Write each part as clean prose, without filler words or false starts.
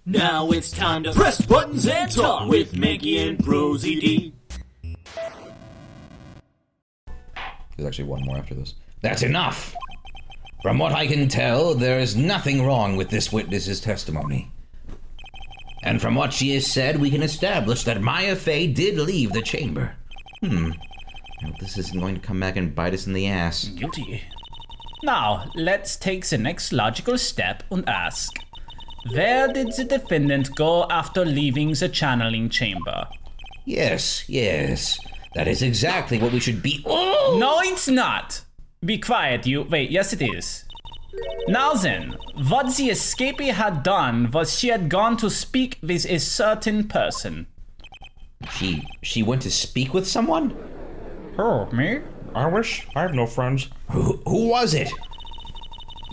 Now it's time to press buttons and talk with Manky and ProZD. There's actually one more after this. That's enough! From what I can tell, there is nothing wrong with this witness's testimony. And from what she has said, we can establish that Maya Fey did leave the chamber. I hope this isn't going to come back and bite us in the ass. Guilty. Now, let's take the next logical step and ask, where did the defendant go after leaving the channeling chamber? Yes. That is exactly what we should be. Oh! No, it's not. Be quiet, you. Wait, yes it is. Now then, what the escapee had done was she had gone to speak with a certain person. She went to speak with someone? Oh, me? I wish. I have no friends. Who was it?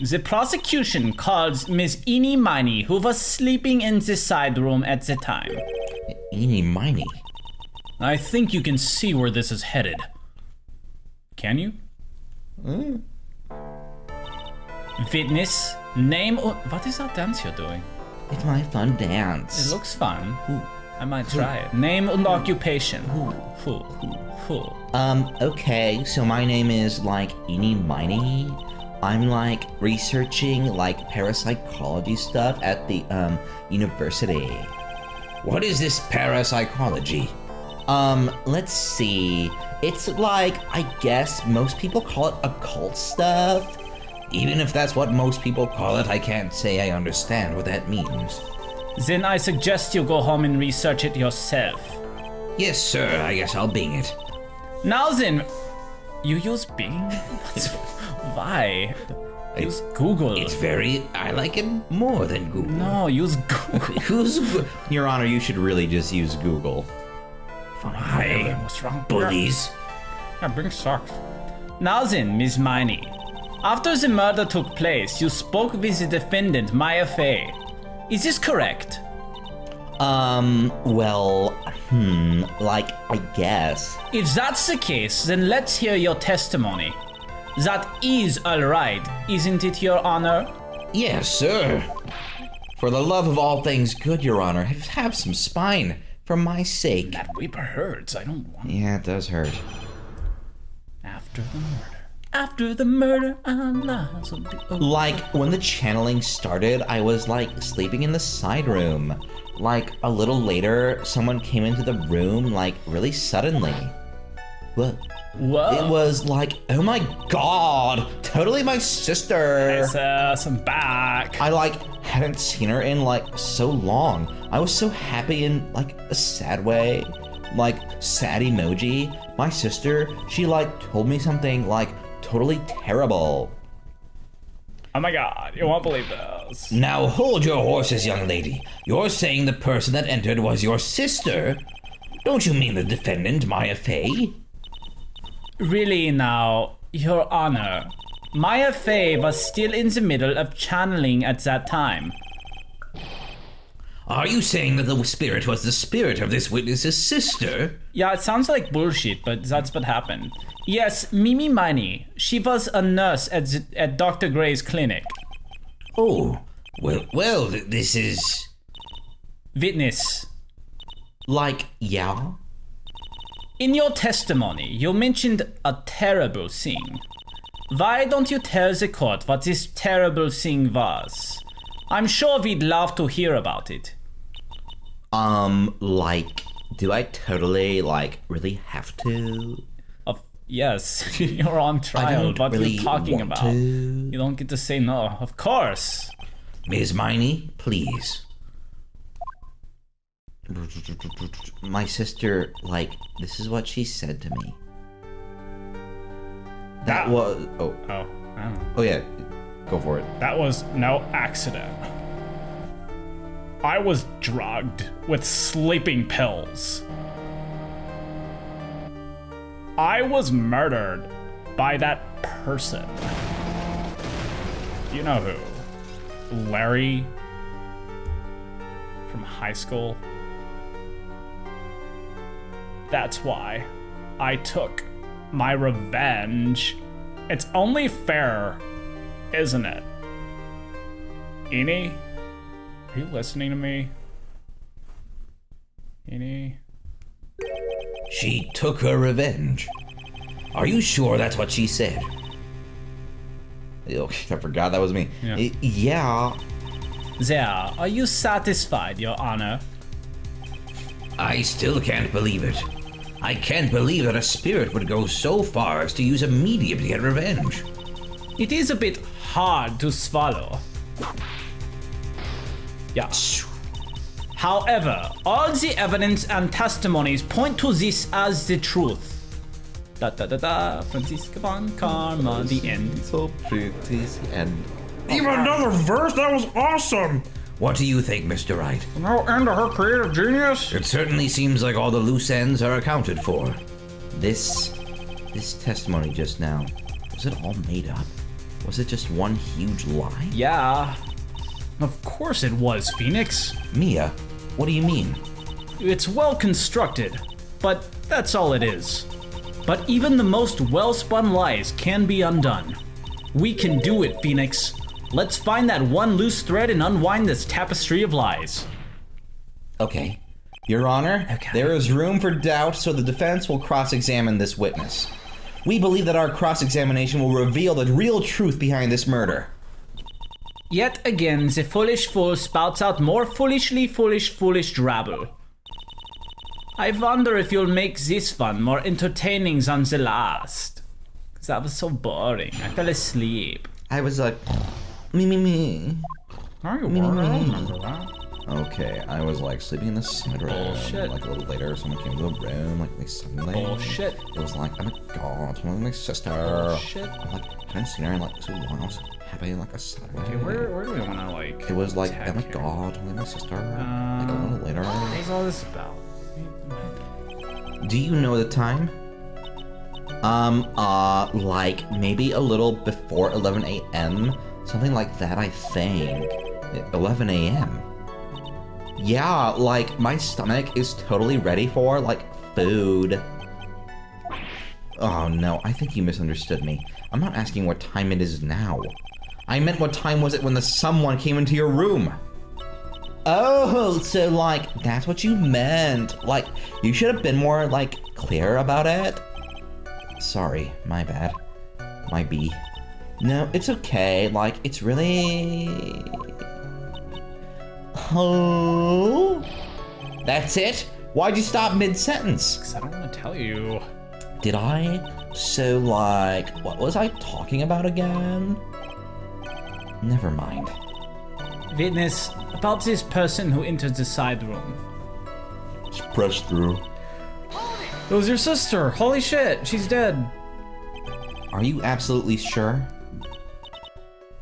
The prosecution called Miss Eenie Miney, who was sleeping in the side room at the time. Eenie Miney? I think you can see where this is headed. Can you? Witness, name, what is that dance you're doing? It's my fun dance. It looks fun. I might try it. Name and occupation. Who? Okay, so my name is, Eenie Miney. I'm, researching, parapsychology stuff at the, university. What is this parapsychology? Let's see. It's I guess most people call it occult stuff. Even if that's what most people call it, I can't say I understand what that means. Then I suggest you go home and research it yourself. Yes, sir. I guess I'll Bing it. Now then, you use Bing? Why? Use Google. I like it more than Google. No, use Google. Your Honor, you should really just use Google. Why? What's wrong? Bullies. Yeah, Bing sucks. Now then, Miss Miney. After the murder took place, you spoke with the defendant, Maya Fey. Is this correct? I guess. If that's the case, then let's hear your testimony. That is all right, isn't it, Your Honor? Yes, sir. For the love of all things good, Your Honor, have some spine, for my sake. That whipper hurts, I don't want it. Yeah, it does hurt. After the murder, lies will be over. When the channeling started, I was, sleeping in the side room. A little later, someone came into the room, really suddenly. What? Whoa. It was oh my god, totally my sister. I'm back. I hadn't seen her in so long. I was so happy in a sad way, sad emoji. My sister, she told me something totally terrible. Oh my god, you won't believe this. Now hold your horses, young lady. You're saying the person that entered was your sister? Don't you mean the defendant, Maya Fey? Really now, Your Honor, Maya Fey was still in the middle of channeling at that time. Are you saying that the spirit was the spirit of this witness's sister? Yeah, it sounds like bullshit, but that's what happened. Yes, Mimi Miney. She was a nurse at Dr. Gray's clinic. Oh, well, this is... Witness. Yeah? In your testimony, you mentioned a terrible thing. Why don't you tell the court what this terrible thing was? I'm sure we'd love to hear about it. Do I totally, really have to? Yes, you're on trial. What are you talking about? You don't get to say no. Of course. Ms. Miney, please. My sister, this is what she said to me. That was... Oh. Oh, I don't know. Oh, yeah. Go for it. That was no accident. I was drugged with sleeping pills. I was murdered by that person. You know who? Larry from high school. That's why I took my revenge. It's only fair, isn't it? Eenie? Are you listening to me? Any? She took her revenge. Are you sure that's what she said? Oh, I forgot that was me. Yeah. Yeah. There, are you satisfied, Your Honor? I still can't believe it. I can't believe that a spirit would go so far as to use a medium to get revenge. It is a bit hard to swallow. Yeah. However, all the evidence and testimonies point to this as the truth. Da da da da, Franziska von Karma, the end. So pretty and Even another verse? That was awesome! what do you think, Mr. Wright? No end to her creative genius? It certainly seems like all the loose ends are accounted for. This testimony just now, was it all made up? Was it just one huge lie? Yeah. Of course it was, Phoenix. Mia, what do you mean? It's well constructed, but that's all it is. But even the most well-spun lies can be undone. We can do it, Phoenix. Let's find that one loose thread and unwind this tapestry of lies. Okay. Your Honor, Okay. there is room for doubt, so the defense will cross-examine this witness. We believe that our cross-examination will reveal the real truth behind this murder. Yet again, the foolish fool spouts out more foolish drabble. I wonder if you'll make this one more entertaining than the last. 'Cause that was so boring. I fell asleep. I was like, me. Are you were? I don't remember that. Okay, I was like sleeping in the side room. Bullshit. Like a little later, someone came to the room, like they suddenly. Bullshit. It was like, oh my god, it's my sister. Bullshit. I'm like, I hadn't seen her in like so long. I was happy like a Saturday. Okay, where do we want to, like... It was like, oh attack my here? god, only my sister. Like a little later. What's all this about? Do you know the time? Like maybe a little before 11 a.m. Something like that, I think. 11 a.m. Yeah, like my stomach is totally ready for like food. Oh no, I think you misunderstood me. I'm not asking what time it is now. I meant what time was it when the someone came into your room? Oh, so like that's what you meant. Like you should have been more like clear about it. Sorry, my bad. My B. No, it's okay. Like it's really. Oh, that's it? Why'd you stop mid-sentence? 'Cause I don't want to tell you. Did I? So like, what was I talking about again? Never mind. Witness, about this person who entered the side room. Just press through. It was your sister. Holy shit, she's dead. Are you absolutely sure?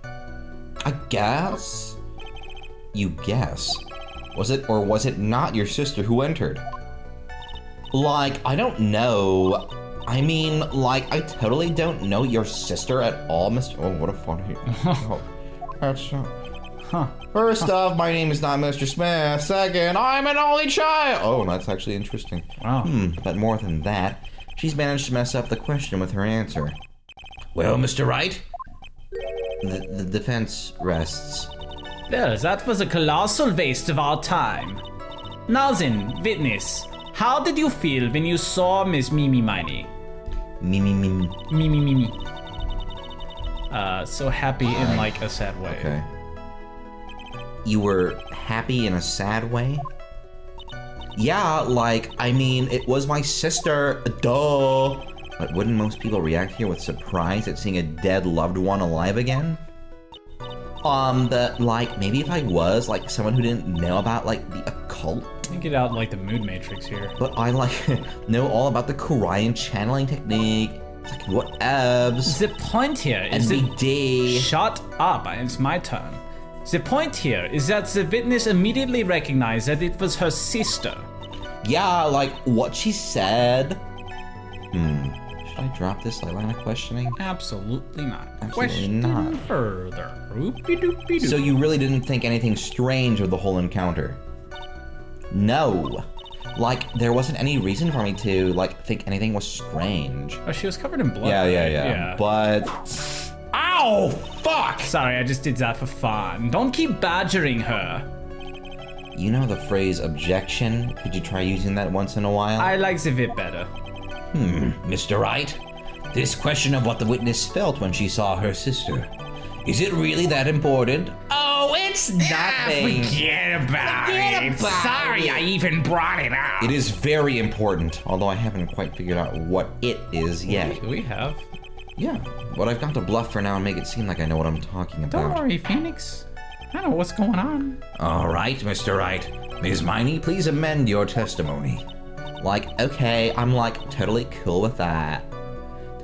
I guess? You guess? Was it or was it not your sister who entered? Like, I don't know. I mean, like, I totally don't know your sister at all, Mr. Oh, what a funny. Oh, that's First off, my name is not Mr. Smith. Second, I'm an only child. Oh, that's actually interesting. Wow. But more than that, she's managed to mess up the question with her answer. Well, Mr. Wright? The defense rests. Well, that was a colossal waste of our time. Now then, witness, how did you feel when you saw Miss Mimi Miney? Mimi. Mimi. So happy in like a sad way. Okay. You were happy in a sad way? Yeah, like, I mean, it was my sister, duh. But wouldn't most people react here with surprise at seeing a dead loved one alive again? But, like, maybe if I was, like, someone who didn't know about, like, the occult. You get out like the mood matrix here. But I, like, know all about the Korean channeling technique. It's like, whatevs. The point here is that... NBD. Shut up, it's my turn. The point here is that the witness immediately recognized that it was her sister. Yeah, like, what she said. Should I drop this like line of questioning? Absolutely not. Absolutely Question not. further. Oopie-doopie-doo. So you really didn't think anything strange of the whole encounter? No. Like, there wasn't any reason for me to, like, think anything was strange. Oh, she was covered in blood. Yeah. Yeah. But... Ow! Fuck! Sorry, I just did that for fun. Don't keep badgering her. You know the phrase objection? Could you try using that once in a while? I like the bit better. Mr. Wright, this question of what the witness felt when she saw her sister, is it really that important? Oh, it's nothing. Forget about it. Sorry I even brought it up. It is very important, although I haven't quite figured out what it is yet. We have. Yeah, but I've got to bluff for now and make it seem like I know what I'm talking about. Don't worry, Phoenix. I know what's going on. All right, Mr. Wright. Ms. Miney, please amend your testimony. Like, okay, I'm like totally cool with that.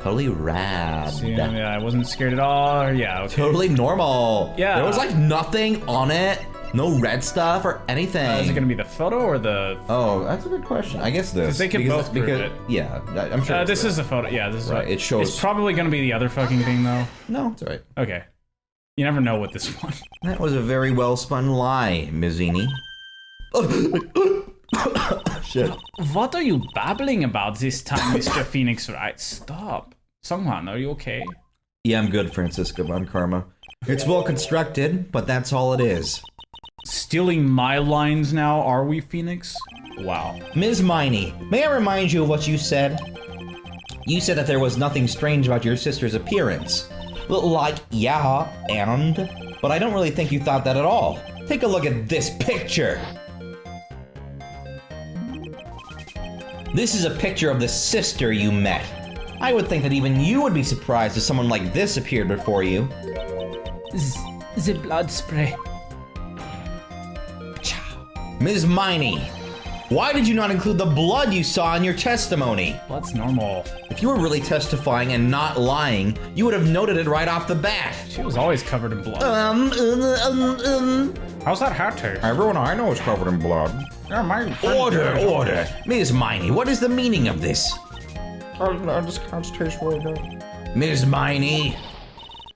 Totally rad. Yeah, I wasn't scared at all. Yeah, okay. Totally normal. Yeah. There was like nothing on it. No red stuff or anything. Is it gonna be the photo or the... Oh, that's a good question. I guess this. They can both prove it. Yeah, I'm sure. This is the photo. Yeah, this is right. It shows. It's probably gonna be the other fucking thing though. No, it's alright. Okay. You never know with this one. That was a very well spun lie, Mizzini. Shit. What are you babbling about this time, Mr. Phoenix Wright? Stop. SungWon, are you okay? Yeah, I'm good, Francisco Von Karma. It's well constructed, but that's all it is. Stealing my lines now, are we, Phoenix? Wow. Ms. Miney, may I remind you of what you said? You said that there was nothing strange about your sister's appearance. Well, like, yeah, and? But I don't really think you thought that at all. Take a look at this picture. This is a picture of the sister you met. I would think that even you would be surprised if someone like this appeared before you. The blood spray. Ms. Miney, why did you not include the blood you saw in your testimony? Blood's normal. If you were really testifying and not lying, you would have noted it right off the bat. She was always covered in blood. How's that hat taste? Everyone I know is covered in blood. Yeah, my Order! Ms. Miney, what is the meaning of this? I just can't taste really good. Ms. Miney,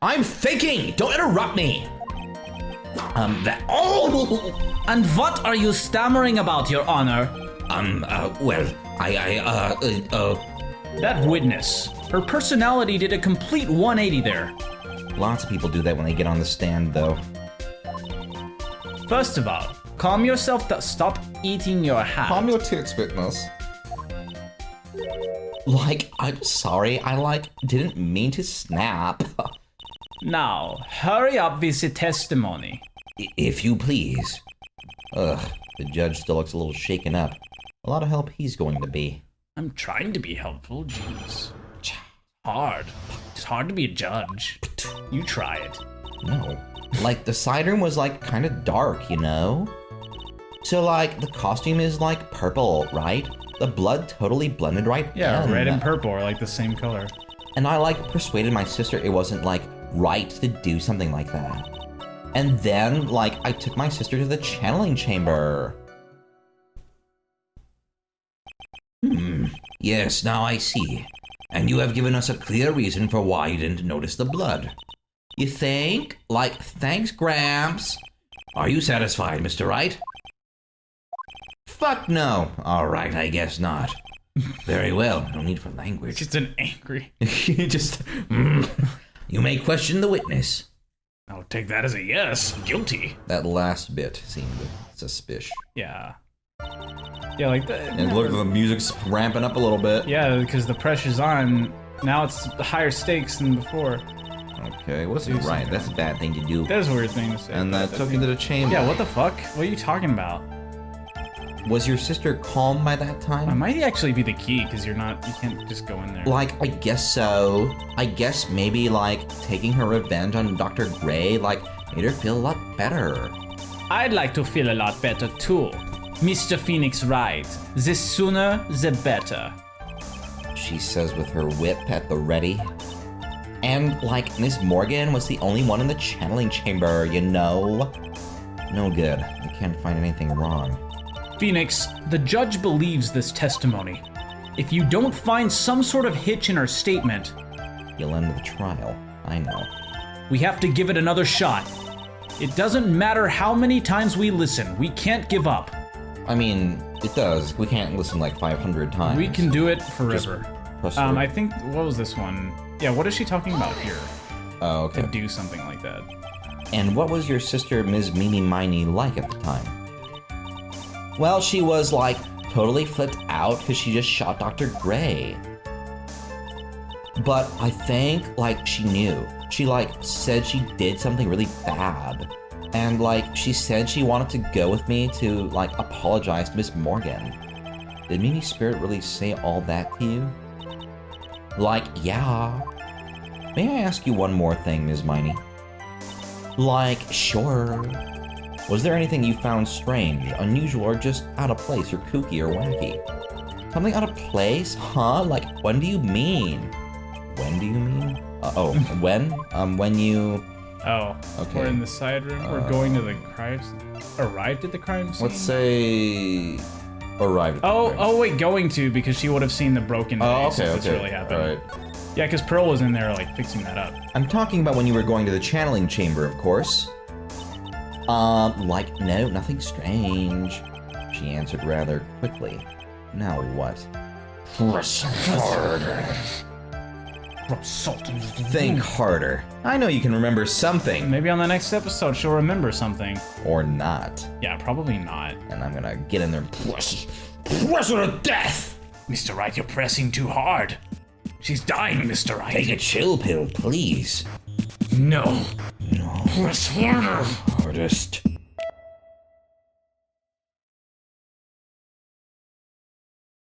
I'm faking! Don't interrupt me! And what are you stammering about, Your Honor? That witness. Her personality did a complete 180 there. Lots of people do that when they get on the stand, though. First of all, calm yourself, stop eating your hat. Calm your tits, witness. Like, I'm sorry, I didn't mean to snap. Now, hurry up with the testimony. If you please. Ugh, the judge still looks a little shaken up. A lot of help he's going to be. I'm trying to be helpful, jeez. Hard. It's hard to be a judge. You try it. No. Like, the side room was, kind of dark, you know? So, the costume is, purple, right? The blood totally blended right in. Red and purple are, the same color. And I, persuaded my sister it wasn't, right to do something like that. And then, I took my sister to the channeling chamber. Yes, now I see. And you have given us a clear reason for why you didn't notice the blood. You think? Thanks, Gramps. Are you satisfied, Mr. Wright? Fuck no. All right, I guess not. Very well, no need for language. Just an angry. You may question the witness. I'll take that as a yes. Guilty. That last bit seemed suspicious. Yeah. Yeah, like that. And look, the music's ramping up a little bit. Yeah, because the pressure's on. Now it's higher stakes than before. Okay, wasn't right. That's a bad thing to do. That is a weird thing to say. And that took you to the chamber. Yeah, what the fuck? What are you talking about? Was your sister calm by that time? It might actually be the key, because you can't just go in there. I guess so. I guess maybe, taking her revenge on Dr. Gray, made her feel a lot better. I'd like to feel a lot better, too. Mr. Phoenix Wright. The sooner, the better. She says with her whip at the ready. And, Miss Morgan was the only one in the channeling chamber, you know? No good. I can't find anything wrong. Phoenix, the judge believes this testimony. If you don't find some sort of hitch in her statement, you'll end the trial. I know. We have to give it another shot. It doesn't matter how many times we listen. We can't give up. I mean, it does. We can't listen 500 times. We can do it forever. I think, what was this one? Yeah, what is she talking about here? Oh, okay. To do something like that. And what was your sister, Ms. Mimi Miney, like at the time? Well, she was like totally flipped out because she just shot Dr. Gray. But I think like she knew. She like said she did something really bad. And like she said she wanted to go with me to like apologize to Miss Morgan. Did Mimi Spirit really say all that to you? Like, yeah. May I ask you one more thing, Ms. Miney? Like, sure. Was there anything you found strange, unusual, or just out of place, or kooky, or wacky? Something out of place? Huh? Like, when do you mean? When do you mean? When? When you... Oh, Okay. we're in the side room. We're going to the crime... Arrived at the crime scene? Let's say arrived at the crime. Oh, wait, going to, because she would have seen the broken vase if it's really happened. Alright. Yeah, because Pearl was in there, like, fixing that up. I'm talking about when you were going to the channeling chamber, of course. Like, no, nothing strange. She answered rather quickly. Now what? Press harder. Think harder. I know you can remember something. Maybe on the next episode she'll remember something. Or not. Yeah, probably not. And I'm gonna get in there and Press her to death. Mr. Wright, you're pressing too hard. She's dying, Mr. Wright. take a chill pill, please. No. Press harder. Hardest.